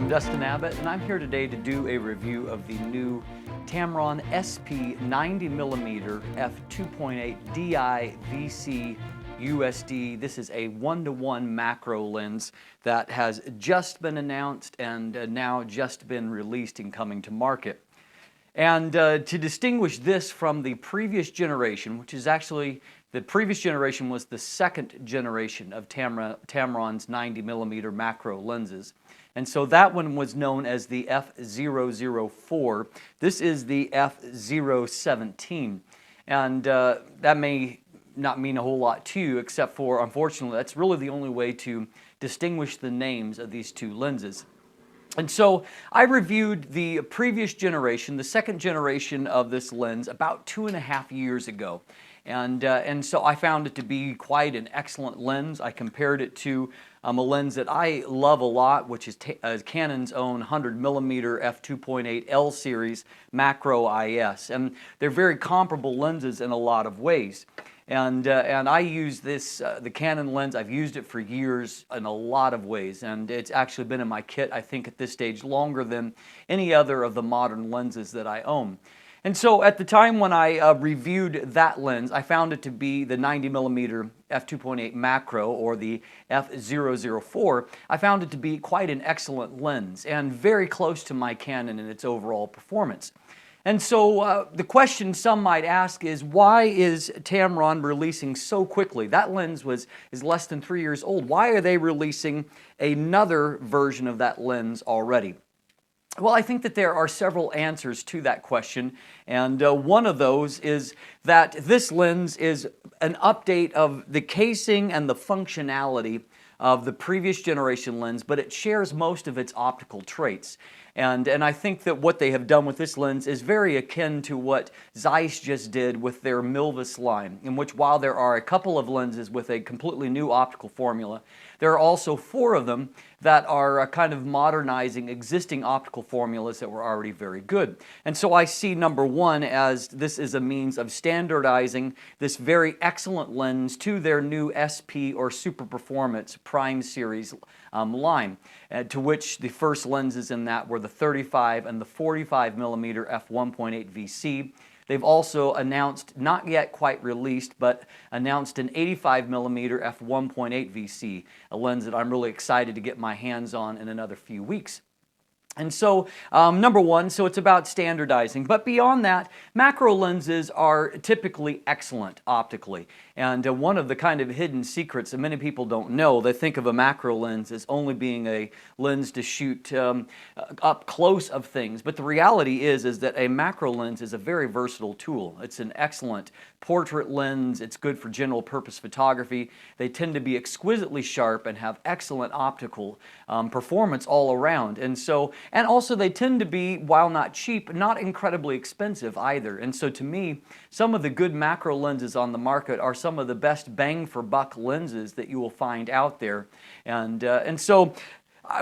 I'm Dustin Abbott, and I'm here today to do a review of the new Tamron SP 90mm f2.8 DI VC USD. This is a 1:1 macro lens that has just been announced and now just been released and coming to market. And to distinguish this from the previous generation, which is actually, the previous generation was the second generation of Tamron's 90mm macro lenses. And so that one was known as the F004. This is the F017. And that may not mean a whole lot to you, except for, unfortunately, that's really the only way to distinguish the names of these two lenses. And so I reviewed the previous generation, the second generation of this lens, about 2.5 years ago. And so I found it to be quite an excellent lens. I compared it to a lens that I love a lot, which is Canon's own 100mm f2.8 L series macro IS. And they're very comparable lenses in a lot of ways. And I use this, the Canon lens, I've used it for years in a lot of ways, and it's actually been in my kit, I think at this stage, longer than any other of the modern lenses that I own. And so at the time when I reviewed that lens, I found it to be the 90mm f2.8 macro, or the F004. I found it to be quite an excellent lens and very close to my Canon in its overall performance. And so the question some might ask is, why is Tamron releasing so quickly? That lens is less than 3 years old. Why are they releasing another version of that lens already? Well, I think that there are several answers to that question, and one of those is that this lens is an update of the casing and the functionality of the previous generation lens, but it shares most of its optical traits. And I think that what they have done with this lens is very akin to what Zeiss just did with their Milvus line, in which, while there are a couple of lenses with a completely new optical formula, there are also 4 of them that are kind of modernizing existing optical formulas that were already very good. And so I see number 1 as this is a means of standardizing this very excellent lens to their new SP or Super Performance Prime Series line, to which the first lenses in that were the 35 and the 45mm f1.8 VC. They've also announced, not yet quite released, but announced an 85mm f1.8 VC, a lens that I'm really excited to get my hands on in another few weeks. And so, number 1, so it's about standardizing. But beyond that, macro lenses are typically excellent optically. And one of the kind of hidden secrets that many people don't know, they think of a macro lens as only being a lens to shoot up close of things. But the reality is that a macro lens is a very versatile tool. It's an excellent portrait lens. It's good for general purpose photography. They tend to be exquisitely sharp and have excellent optical performance all around. And also they tend to be, while not cheap, not incredibly expensive either. And so to me, some of the good macro lenses on the market are some of the best bang for buck lenses that you will find out there. And so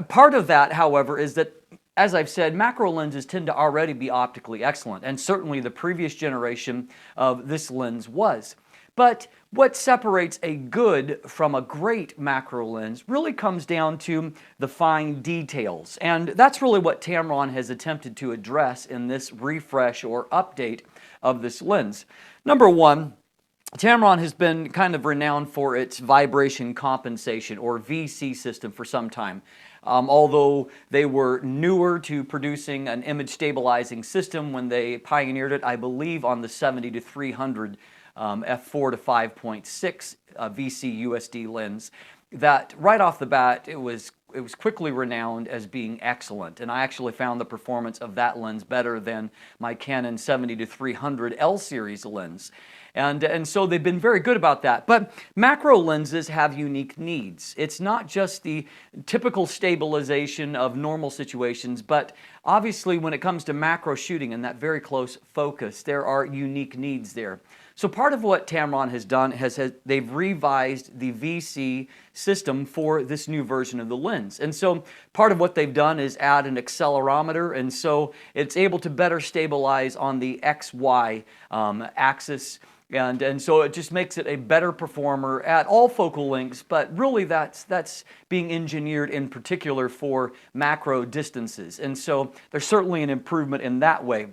part of that, however, is that, as I've said, macro lenses tend to already be optically excellent, and certainly the previous generation of this lens was. But what separates a good from a great macro lens really comes down to the fine details. And that's really what Tamron has attempted to address in this refresh or update of this lens. Number 1, Tamron has been kind of renowned for its vibration compensation, or VC system, for some time. Although they were newer to producing an image stabilizing system when they pioneered it, I believe on the 70-300 f4 to 5.6 VC USD lens, that right off the bat it was quickly renowned as being excellent. And I actually found the performance of that lens better than my Canon 70-300 L series lens. And so they've been very good about that. But macro lenses have unique needs. It's not just the typical stabilization of normal situations, but obviously when it comes to macro shooting and that very close focus, there are unique needs there. So part of what Tamron has done is they've revised the VC system for this new version of the lens. And so part of what they've done is add an accelerometer, and so it's able to better stabilize on the XY axis And so it just makes it a better performer at all focal lengths, but really that's being engineered in particular for macro distances. And so there's certainly an improvement in that way.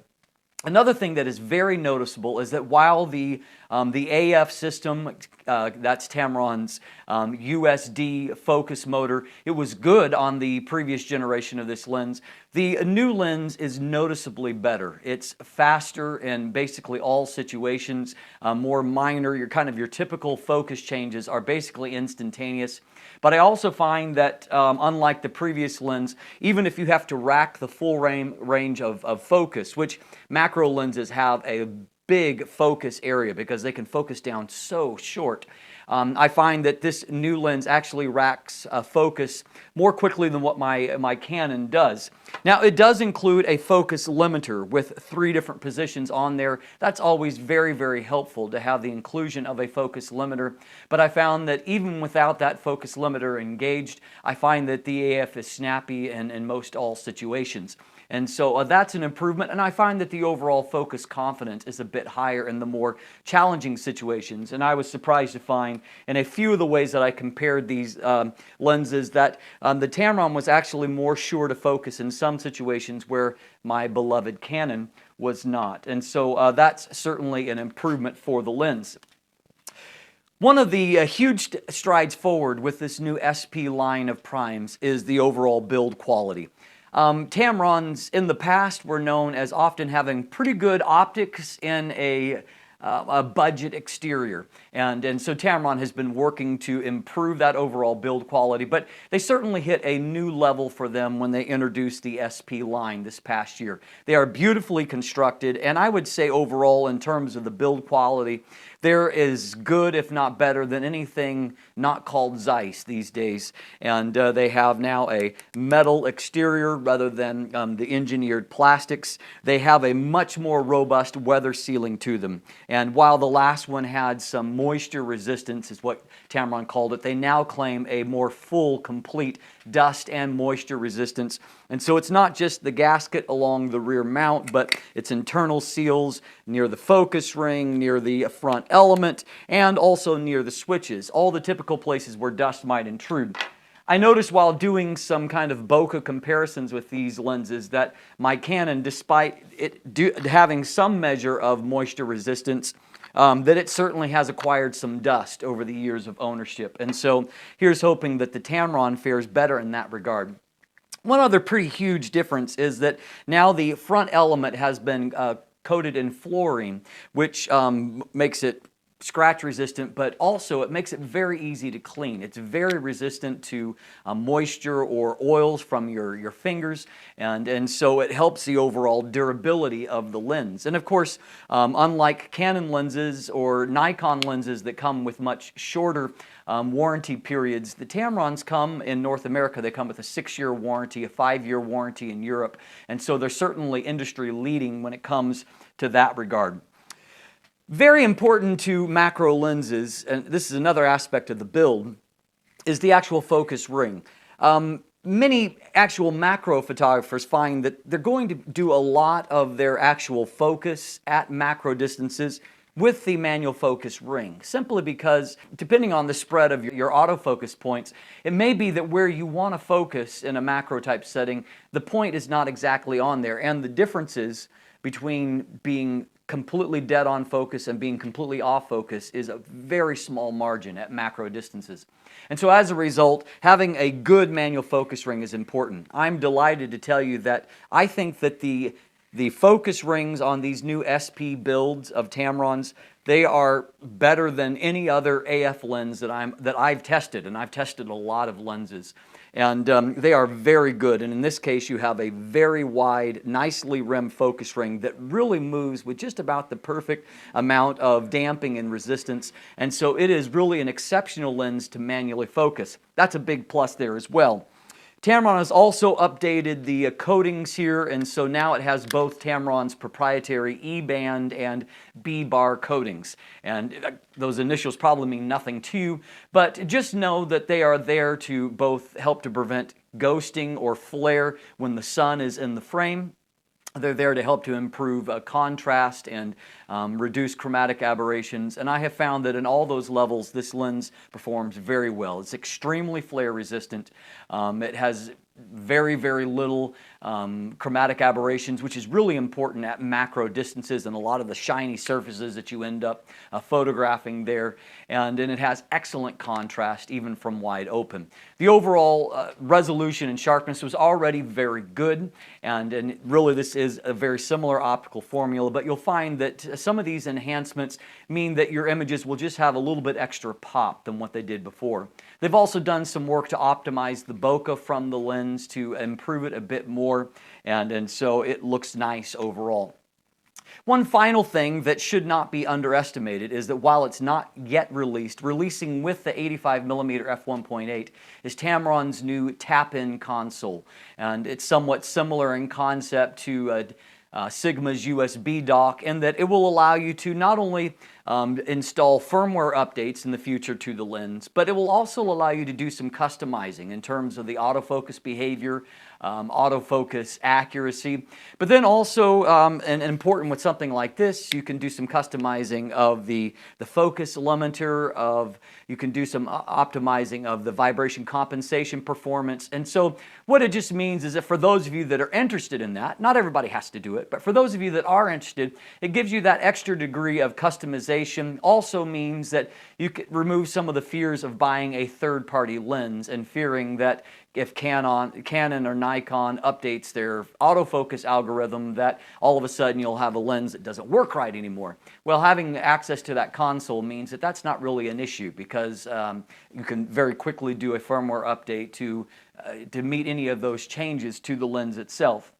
Another thing that is very noticeable is that while the AF system, that's Tamron's USD focus motor, it was good on the previous generation of this lens. The new lens is noticeably better. It's faster in basically all situations, more minor. Your typical focus changes are basically instantaneous. But I also find that unlike the previous lens, even if you have to rack the full range of focus, which macro lenses have a big focus area because they can focus down so short. I find that this new lens actually racks focus more quickly than what my Canon does. Now, it does include a focus limiter with 3 different positions on there. That's always very, very helpful to have the inclusion of a focus limiter. But I found that even without that focus limiter engaged, I find that the AF is snappy in most all situations. And so that's an improvement, and I find that the overall focus confidence is a bit higher in the more challenging situations. And I was surprised to find in a few of the ways that I compared these lenses that the Tamron was actually more sure to focus in some situations where my beloved Canon was not. And so that's certainly an improvement for the lens. One of the huge strides forward with this new SP line of primes is the overall build quality. Tamrons in the past were known as often having pretty good optics in a budget exterior. And so Tamron has been working to improve that overall build quality, but they certainly hit a new level for them when they introduced the SP line this past year. They are beautifully constructed, and I would say overall in terms of the build quality, they're as good, if not better, than anything not called Zeiss these days. And they have now a metal exterior rather than the engineered plastics. They have a much more robust weather sealing to them. And while the last one had some moisture resistance, is what Tamron called it, they now claim a more full, complete dust and moisture resistance. And so it's not just the gasket along the rear mount, but its internal seals near the focus ring, near the front element, and also near the switches, all the typical places where dust might intrude. I noticed while doing some kind of bokeh comparisons with these lenses that my Canon, despite it having some measure of moisture resistance, that it certainly has acquired some dust over the years of ownership. And so here's hoping that the Tamron fares better in that regard. One other pretty huge difference is that now the front element has been coated in fluorine, which makes it scratch resistant, but also it makes it very easy to clean. It's very resistant to moisture or oils from your fingers, and so it helps the overall durability of the lens. And of course, unlike Canon lenses or Nikon lenses that come with much shorter warranty periods, the Tamrons come in North America, they come with a 6-year warranty, a 5-year warranty in Europe, and so they're certainly industry leading when it comes to that regard. Very important to macro lenses, and this is another aspect of the build, is the actual focus ring. Many actual macro photographers find that they're going to do a lot of their actual focus at macro distances with the manual focus ring, simply because depending on the spread of your autofocus points, it may be that where you want to focus in a macro type setting, the point is not exactly on there, and the differences between being completely dead on focus and being completely off focus is a very small margin at macro distances. And so as a result, having a good manual focus ring is important. I'm delighted to tell you that I think that the focus rings on these new SP builds of Tamrons, they are better than any other AF lens that I've tested, and I've tested a lot of lenses. And they are very good, and in this case you have a very wide, nicely rimmed focus ring that really moves with just about the perfect amount of damping and resistance, and so it is really an exceptional lens to manually focus. That's a big plus there as well. Tamron has also updated the coatings here, and so now it has both Tamron's proprietary E-band and B-bar coatings. And those initials probably mean nothing to you, but just know that they are there to both help to prevent ghosting or flare when the sun is in the frame, They're there to help to improve contrast and reduce chromatic aberrations. And I have found that in all those levels, this lens performs very well. It's extremely flare resistant. It has very, very little chromatic aberrations, which is really important at macro distances and a lot of the shiny surfaces that you end up photographing there. And then it has excellent contrast even from wide open. The overall resolution and sharpness was already very good, and really this is a very similar optical formula, but you'll find that some of these enhancements mean that your images will just have a little bit extra pop than what they did before. They've also done some work to optimize the bokeh from the lens to improve it a bit more, and so it looks nice overall. One final thing that should not be underestimated is that while it's not yet released, releasing with the 85mm f1.8 is Tamron's new Tappin Console. And it's somewhat similar in concept to Sigma's USB dock in that it will allow you to not only install firmware updates in the future to the lens, but it will also allow you to do some customizing in terms of the autofocus behavior, autofocus accuracy. But then also, and important with something like this, you can do some customizing of the focus limiter, you can do some optimizing of the vibration compensation performance. And so what it just means is that for those of you that are interested in that, not everybody has to do it, but for those of you that are interested, it gives you that extra degree of customization. Also means that you can remove some of the fears of buying a third-party lens and fearing that if Canon or Nikon updates their autofocus algorithm, that all of a sudden you'll have a lens that doesn't work right anymore. Well, having access to that console means that that's not really an issue, because you can very quickly do a firmware update to meet any of those changes to the lens itself.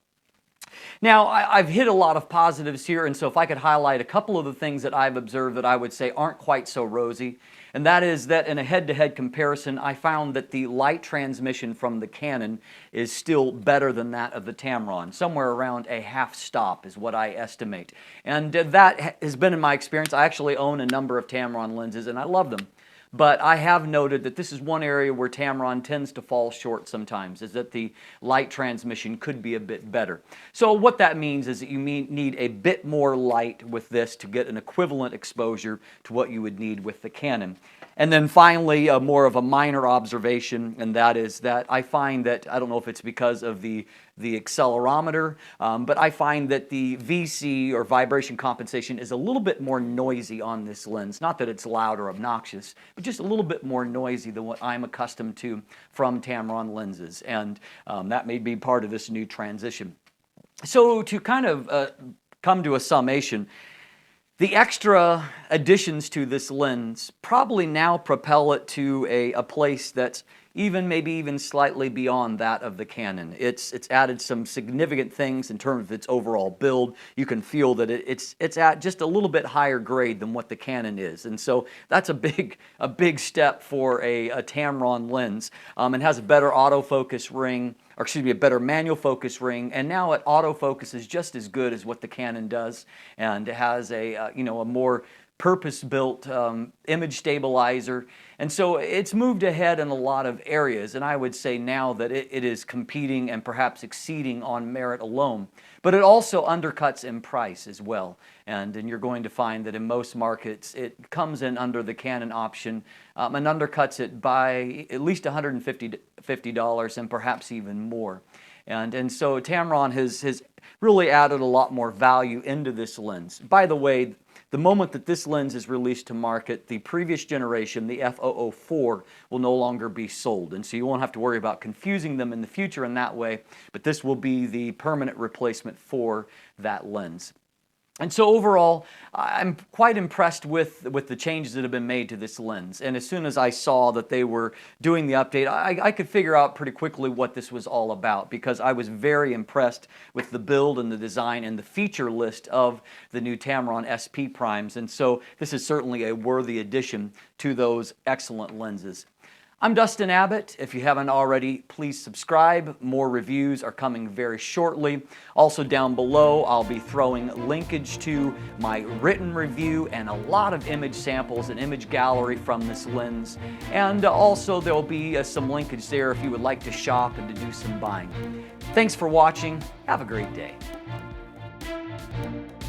Now, I've hit a lot of positives here, and so if I could highlight a couple of the things that I've observed that I would say aren't quite so rosy, and that is that in a head-to-head comparison, I found that the light transmission from the Canon is still better than that of the Tamron. Somewhere around a half stop is what I estimate. And that has been in my experience. I actually own a number of Tamron lenses, and I love them. But I have noted that this is one area where Tamron tends to fall short sometimes, is that the light transmission could be a bit better. So what that means is that you need a bit more light with this to get an equivalent exposure to what you would need with the Canon. And then finally, more of a minor observation, and that is that I find that, I don't know if it's because of the accelerometer, but I find that the VC, or vibration compensation, is a little bit more noisy on this lens. Not that it's loud or obnoxious, but just a little bit more noisy than what I'm accustomed to from Tamron lenses, and that may be part of this new transition. So to kind of come to a summation, the extra additions to this lens probably now propel it to a place that's maybe even slightly beyond that of the Canon. It's added some significant things in terms of its overall build. You can feel that it's at just a little bit higher grade than what the Canon is, and so that's a big step for a Tamron lens. It has a better autofocus ring, or excuse me, a better manual focus ring, and now it autofocuses just as good as what the Canon does, and it has a more purpose-built image stabilizer. And so it's moved ahead in a lot of areas, and I would say now that it is competing and perhaps exceeding on merit alone. But it also undercuts in price as well, and you're going to find that in most markets it comes in under the Canon option and undercuts it by at least $150 and perhaps even more. And so Tamron has really added a lot more value into this lens. By the way, the moment that this lens is released to market, the previous generation, the f004, will no longer be sold. And so you won't have to worry about confusing them in the future in that way, but this will be the permanent replacement for that lens. And so overall, I'm quite impressed with the changes that have been made to this lens. And as soon as I saw that they were doing the update, I could figure out pretty quickly what this was all about, because I was very impressed with the build and the design and the feature list of the new Tamron SP primes. And so this is certainly a worthy addition to those excellent lenses. I'm Dustin Abbott. If you haven't already, please subscribe. More reviews are coming very shortly. Also down below, I'll be throwing linkage to my written review and a lot of image samples and image gallery from this lens. And also there'll be some linkage there if you would like to shop and to do some buying. Thanks for watching. Have a great day. you.